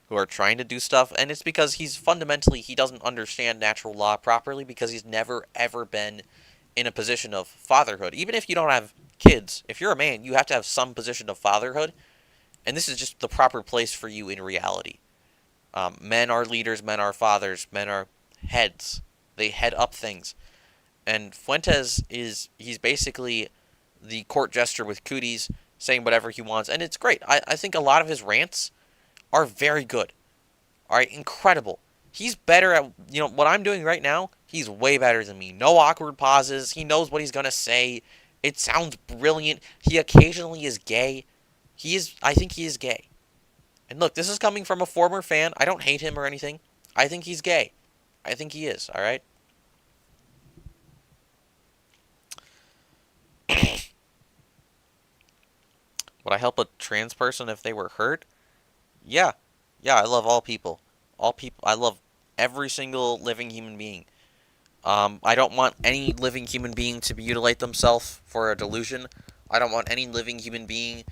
who are trying to do stuff, and it's because he doesn't understand natural law properly because he's never ever been in a position of fatherhood. Even if you don't have kids, if you're a man, you have to have some position of fatherhood, and this is just the proper place for you in reality. Men are leaders, men are fathers, men are heads. They head up things. And Fuentes he's basically the court jester with cooties, saying whatever he wants, and it's great. I think a lot of his rants are very good. Alright, incredible. He's better at what I'm doing right now, he's way better than me. No awkward pauses, he knows what he's gonna say. It sounds brilliant. He occasionally is gay. I think he is gay. And look, this is coming from a former fan. I don't hate him or anything. I think he's gay. I think he is, alright? Would I help a trans person if they were hurt? Yeah. Yeah, I love all people. All people. I love every single living human being. I don't want any living human being to mutilate themselves for a delusion. I don't want any living human being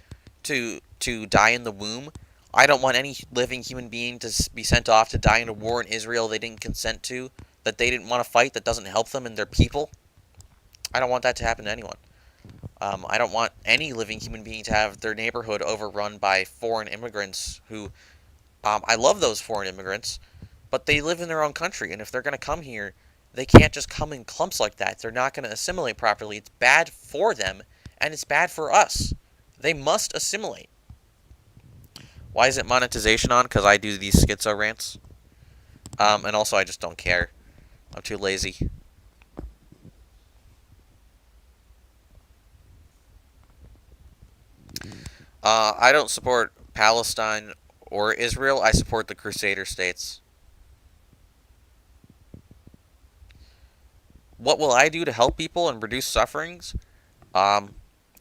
to die in the womb. I don't want any living human being to be sent off to die in a war in Israel they didn't consent to, that they didn't want to fight, that doesn't help them and their people. I don't want that to happen to anyone. I don't want any living human being to have their neighborhood overrun by foreign immigrants who, I love those foreign immigrants, but they live in their own country, and if they're going to come here, they can't just come in clumps like that. They're not going to assimilate properly. It's bad for them, and it's bad for us. They must assimilate. Why is it monetization on? Because I do these schizo rants. And also I just don't care. I'm too lazy. I don't support Palestine or Israel. I support the Crusader states. What will I do to help people and reduce sufferings? Um,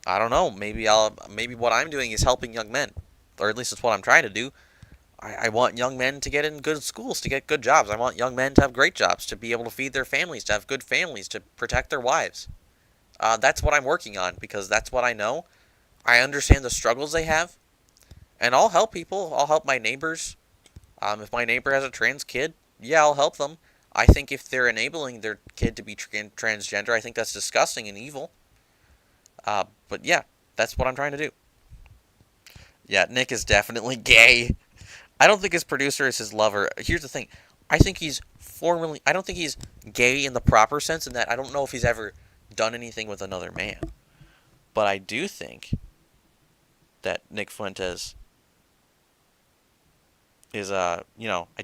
I don't know. Maybe what I'm doing is helping young men, or at least it's what I'm trying to do. I want young men to get in good schools, to get good jobs. I want young men to have great jobs, to be able to feed their families, to have good families, to protect their wives. That's what I'm working on because that's what I know. I understand the struggles they have, and I'll help people. I'll help my neighbors. If my neighbor has a trans kid, yeah, I'll help them. I think if they're enabling their kid to be transgender, I think that's disgusting and evil. But yeah, that's what I'm trying to do. Yeah, Nick is definitely gay. I don't think his producer is his lover. Here's the thing. I think he's formally. I don't think he's gay in the proper sense in that I don't know if he's ever done anything with another man. But I do think that Nick Fuentes is, I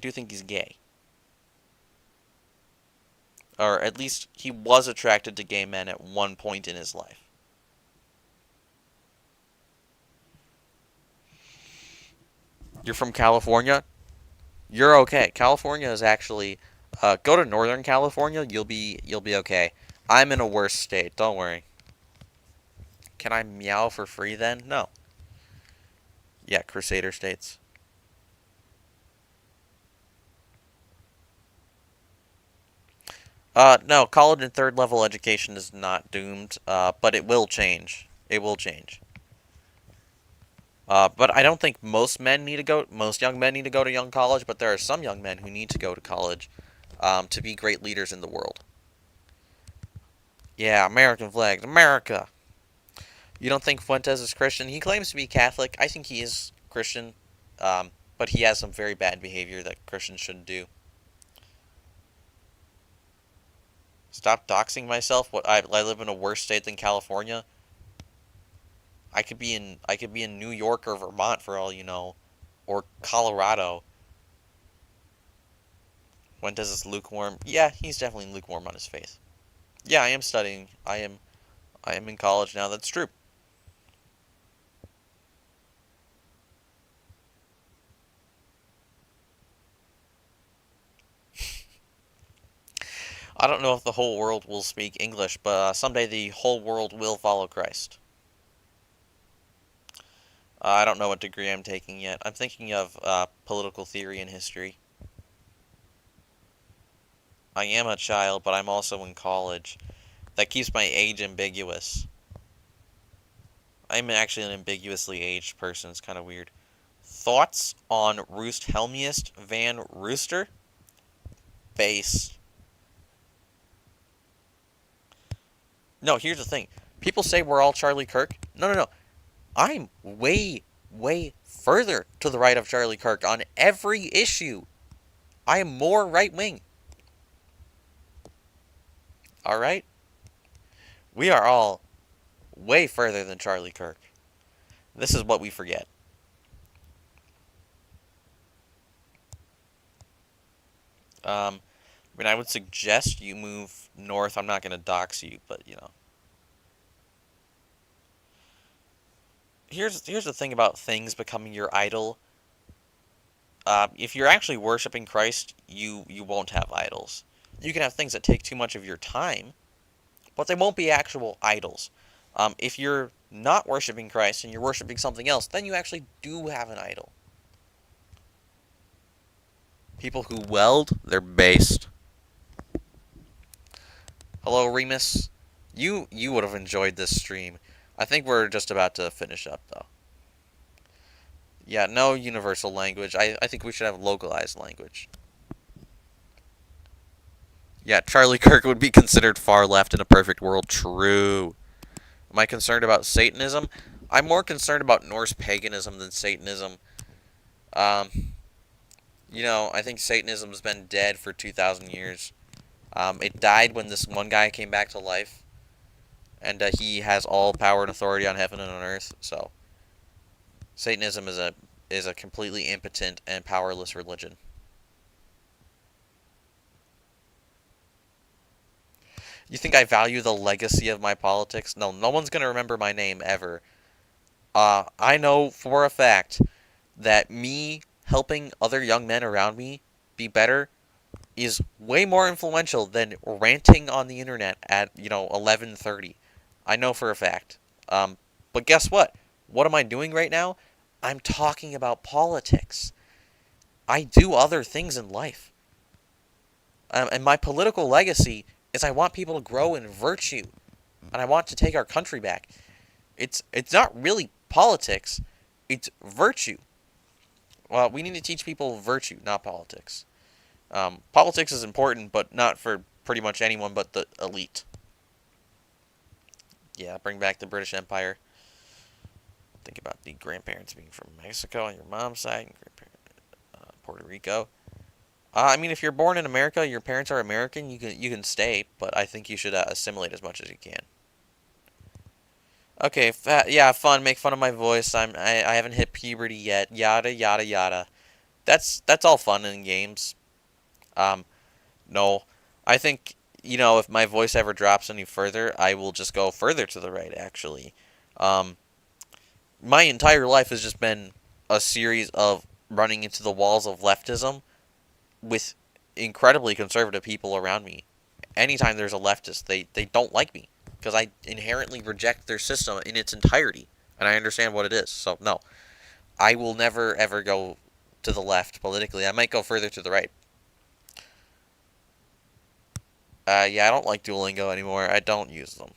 do think he's gay. Or at least he was attracted to gay men at one point in his life. You're from California? You're okay. California is actually go to Northern California, you'll be okay. I'm in a worse state, don't worry. Can I meow for free then? No. Yeah, Crusader states. No, college and third level education is not doomed, but it will change. It will change. But I don't think most young men need to go to young college, but there are some young men who need to go to college, to be great leaders in the world. Yeah, American flags, America. You don't think Fuentes is Christian? He claims to be Catholic. I think he is Christian, but he has some very bad behavior that Christians shouldn't do. Stop doxing myself. What I live in a worse state than California. I could be in New York or Vermont for all you know, or Colorado. Fuentes is lukewarm. Yeah, he's definitely lukewarm on his faith. Yeah, I am studying. I am in college now. That's true. I don't know if the whole world will speak English, but someday the whole world will follow Christ. I don't know what degree I'm taking yet. I'm thinking of political theory and history. I am a child, but I'm also in college. That keeps my age ambiguous. I'm actually an ambiguously aged person. It's kind of weird. Thoughts on Roost Helmiest Van Rooster? Base. No, here's the thing. People say we're all Charlie Kirk. No, no, no. I'm way, way further to the right of Charlie Kirk on every issue. I am more right wing. Alright? We are all way further than Charlie Kirk. This is what we forget. I would suggest you move north. I'm not going to dox you, but, Here's the thing about things becoming your idol. If you're actually worshiping Christ, you won't have idols. You can have things that take too much of your time, but they won't be actual idols. If you're not worshiping Christ and you're worshiping something else, then you actually do have an idol. People who weld, they're based. Hello, Remus. You would have enjoyed this stream. I think we're just about to finish up, though. Yeah, no universal language. I think we should have localized language. Yeah, Charlie Kirk would be considered far left in a perfect world. True. Am I concerned about Satanism? I'm more concerned about Norse paganism than Satanism. Um, I think Satanism's been dead for 2,000 years. It died when this one guy came back to life, and he has all power and authority on heaven and on earth. So, Satanism is a completely impotent and powerless religion. You think I value the legacy of my politics? No, no one's gonna remember my name ever. I know for a fact that me helping other young men around me be better is way more influential than ranting on the internet at 11:30. I know for a fact. But guess what? What am I doing right now? I'm talking about politics. I do other things in life. And my political legacy is I want people to grow in virtue, and I want to take our country back. It's not really politics, it's virtue. Well, we need to teach people virtue, not politics. Politics is important, but not for pretty much anyone but the elite. Yeah, bring back the British Empire. Think about the grandparents being from Mexico on your mom's side, and Puerto Rico. I mean, if you're born in America, your parents are American. You can stay, but I think you should assimilate as much as you can. Okay, yeah, fun. Make fun of my voice. I haven't hit puberty yet. Yada yada yada. That's all fun in games. Um, no, I think if my voice ever drops any further, I will just go further to the right. Actually, um, my entire life has just been a series of running into the walls of leftism with incredibly conservative people around me. Anytime there's a leftist, they don't like me because I inherently reject their system in its entirety, and I understand what it is. So no, I will never ever go to the left politically. I might go further to the right. Yeah, I don't like Duolingo anymore. I don't use them.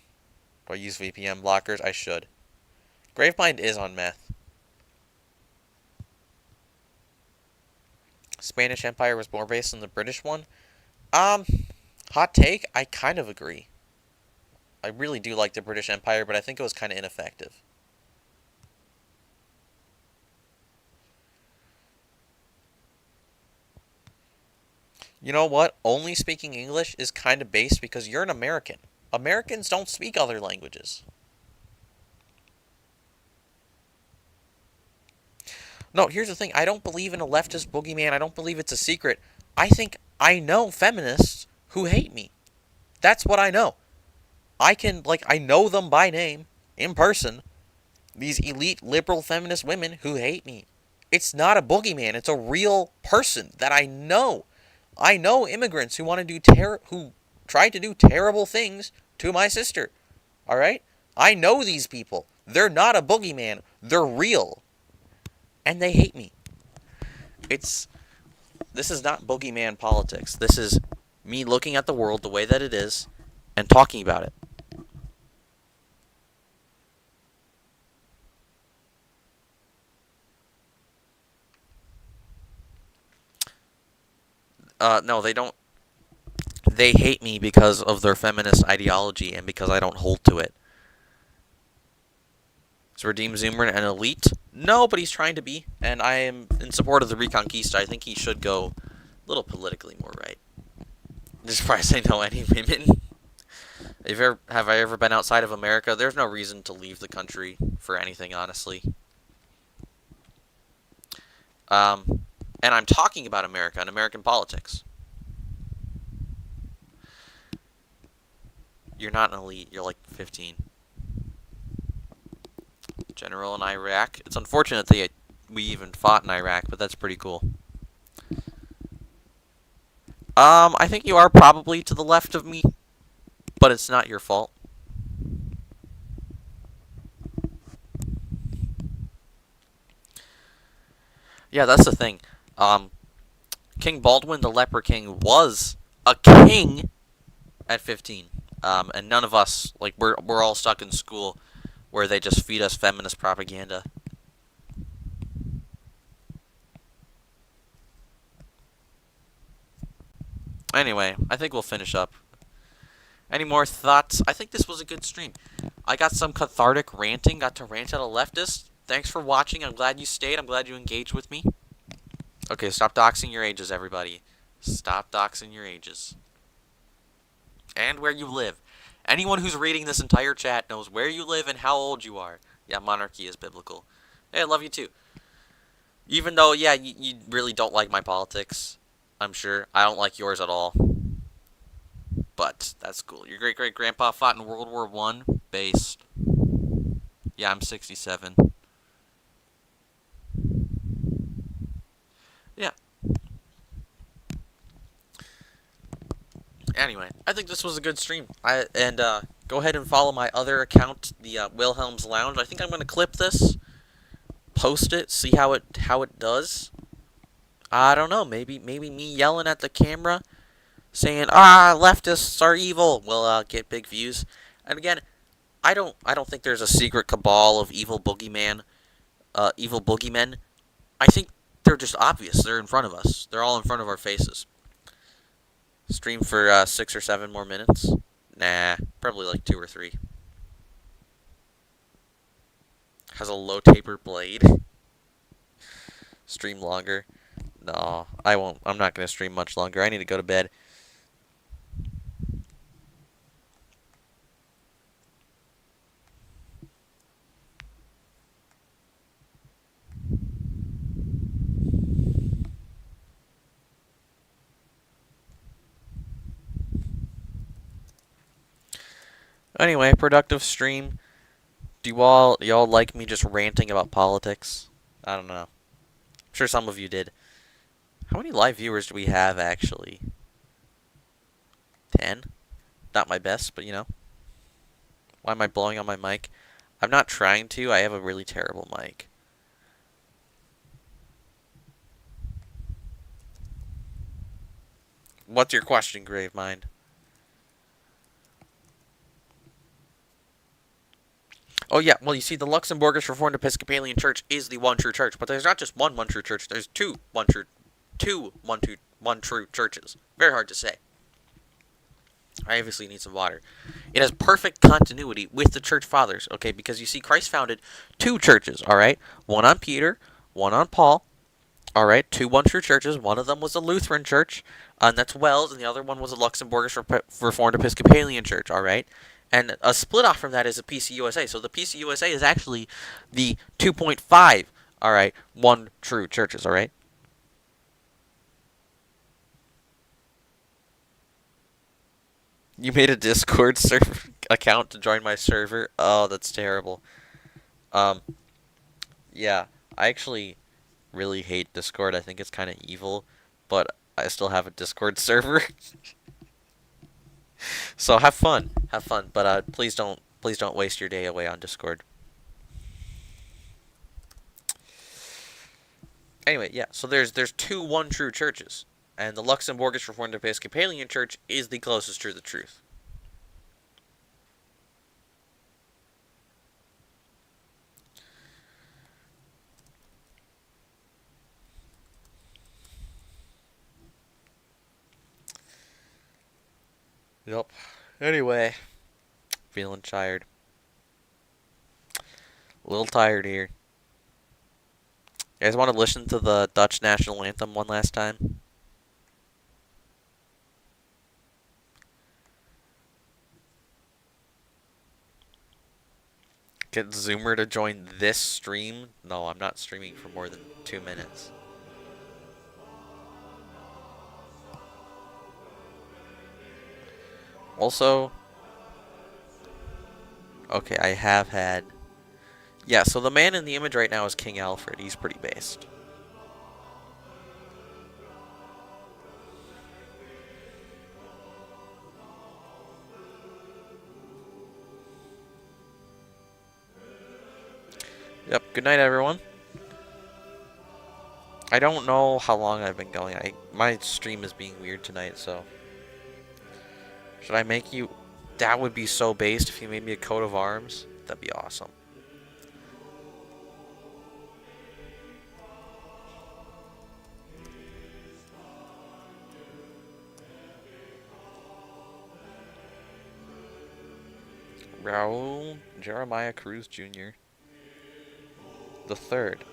Do I use VPN blockers? I should. Gravemind is on meth. Spanish Empire was more based on the British one. Um, Hot take. I kind of agree. I really do like the British Empire, but I think it was kind of ineffective. You know what? Only speaking English is kind of based because you're an American. Americans don't speak other languages. No, here's the thing. I don't believe in a leftist boogeyman. I don't believe it's a secret. I think I know feminists who hate me. That's what I know. I know them by name, in person. These elite liberal feminist women who hate me. It's not a boogeyman. It's a real person that I know. I know immigrants who want to who try to do terrible things to my sister. All right? I know these people. They're not a boogeyman. They're real. And they hate me. This is not boogeyman politics. This is me looking at the world the way that it is and talking about it. No, they don't. They hate me because of their feminist ideology and because I don't hold to it. Is Redeem Zoomer an elite? No, but he's trying to be, and I am in support of the Reconquista. I think he should go a little politically more right. Just surprised I know any women. Have I ever been outside of America? There's no reason to leave the country for anything, honestly. And I'm talking about America and American politics. You're not an elite. You're like 15. General in Iraq. It's unfortunate that we even fought in Iraq, but that's pretty cool. I think you are probably to the left of me, but it's not your fault. Yeah, that's the thing. King Baldwin, the Leper King, was a king at 15. And none of us, we're all stuck in school where they just feed us feminist propaganda. Anyway, I think we'll finish up. Any more thoughts? I think this was a good stream. I got some cathartic ranting, got to rant at a leftist. Thanks for watching. I'm glad you stayed. I'm glad you engaged with me. Okay, stop doxing your ages, everybody. Stop doxing your ages. And where you live. Anyone who's reading this entire chat knows where you live and how old you are. Yeah, monarchy is biblical. Hey, I love you too. Even though, yeah, you really don't like my politics. I'm sure. I don't like yours at all. But that's cool. Your great-great-grandpa fought in World War I. Based. Yeah, I'm 67. Yeah. Anyway, I think this was a good stream. Go ahead and follow my other account, the Wilhelm's Lounge. I think I'm going to clip this, post it, see how it does. I don't know. Maybe me yelling at the camera, saying leftists are evil will get big views. And again, I don't think there's a secret cabal of evil boogeymen. I think they're just obvious. They're in front of us. They're all in front of our faces. Stream for 6 or 7 more minutes? Nah, probably like 2 or 3. Has a low taper blade. Stream longer. No, I won't. I'm not going to stream much longer. I need to go to bed. Anyway, productive stream. Do y'all like me just ranting about politics? I don't know. I'm sure some of you did. How many live viewers do we have actually? 10? Not my best, but you know. Why am I blowing on my mic? I'm not trying to. I have a really terrible mic. What's your question, Gravemind? Oh yeah, well you see, the Luxembourgish Reformed Episcopalian Church is the one true church, but there's not just one true church. There's one true churches. Very hard to say. I obviously need some water. It has perfect continuity with the church fathers, okay? Because you see, Christ founded 2 churches, all right? One on Peter, one on Paul, all right? 2 one true churches. One of them was a Lutheran church, and that's Wells, and the other one was a Luxembourgish Reformed Episcopalian Church, all right? And a split off from that is a PCUSA. So the PCUSA is actually the 2.5, all right, one true churches, all right? You made a Discord server account to join my server? Oh, that's terrible. Um, yeah, I actually really hate Discord. I think it's kind of evil, but I still have a Discord server. So have fun, but please don't waste your day away on Discord. Anyway, yeah. So there's 2 one true churches, and the Luxembourgish Reformed Episcopalian Church is the closest to the truth. Yep. Anyway, feeling tired. A little tired here. You guys want to listen to the Dutch national anthem one last time? Get Zoomer to join this stream? No, I'm not streaming for more than 2 minutes. Also, okay, I have had... Yeah, so the man in the image right now is King Alfred. He's pretty based. Yep, good night, everyone. I don't know how long I've been going. My stream is being weird tonight, so... Should I make you... That would be so based if you made me a coat of arms. That'd be awesome. Raul Jeremiah Cruz Jr. the third.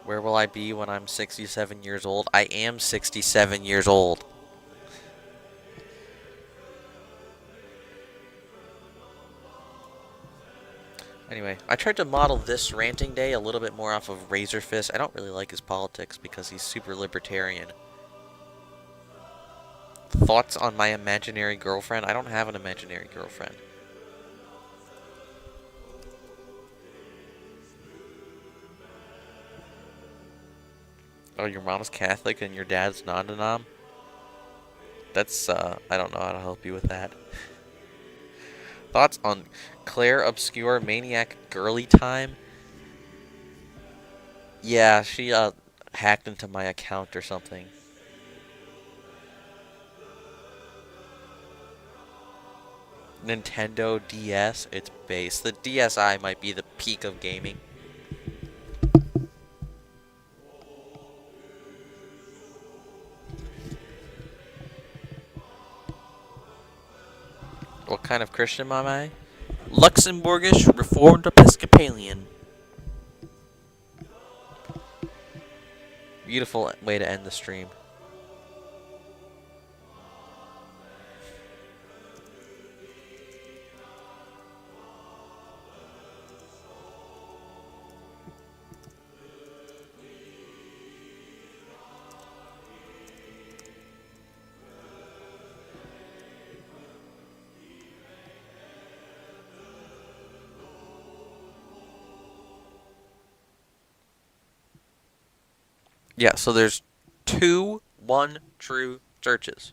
Where will I be when I'm 67 years old? I am 67 years old. Anyway, I tried to model this ranting day a little bit more off of Razor Fist. I don't really like his politics because he's super libertarian. Thoughts on my imaginary girlfriend? I don't have an imaginary girlfriend. Oh, your mom's Catholic and your dad's non-denom? That's, I don't know how to help you with that. Thoughts on Claire Obscure Maniac Girly Time? Yeah, she, hacked into my account or something. Nintendo DS, it's base. The DSi might be the peak of gaming. What kind of Christian am I? Luxembourgish Reformed Episcopalian. Beautiful way to end the stream. Yeah, so there's one true churches.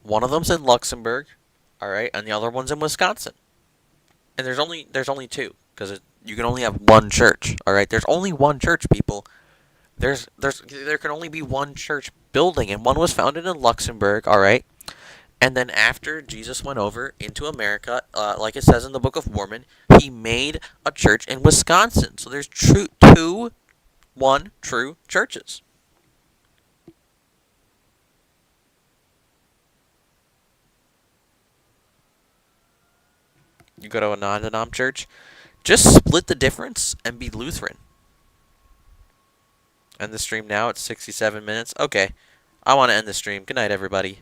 One of them's in Luxembourg, all right, and the other one's in Wisconsin. And there's only two because you can only have one church, all right. There's only one church, people. There can only be one church building, and one was founded in Luxembourg, all right. And then after Jesus went over into America, like it says in the Book of Mormon, he made a church in Wisconsin. So there's one true churches. You go to a non-denom church, just split the difference and be Lutheran. End the stream now. It's 67 minutes. Okay, I want to end the stream. Good night, everybody.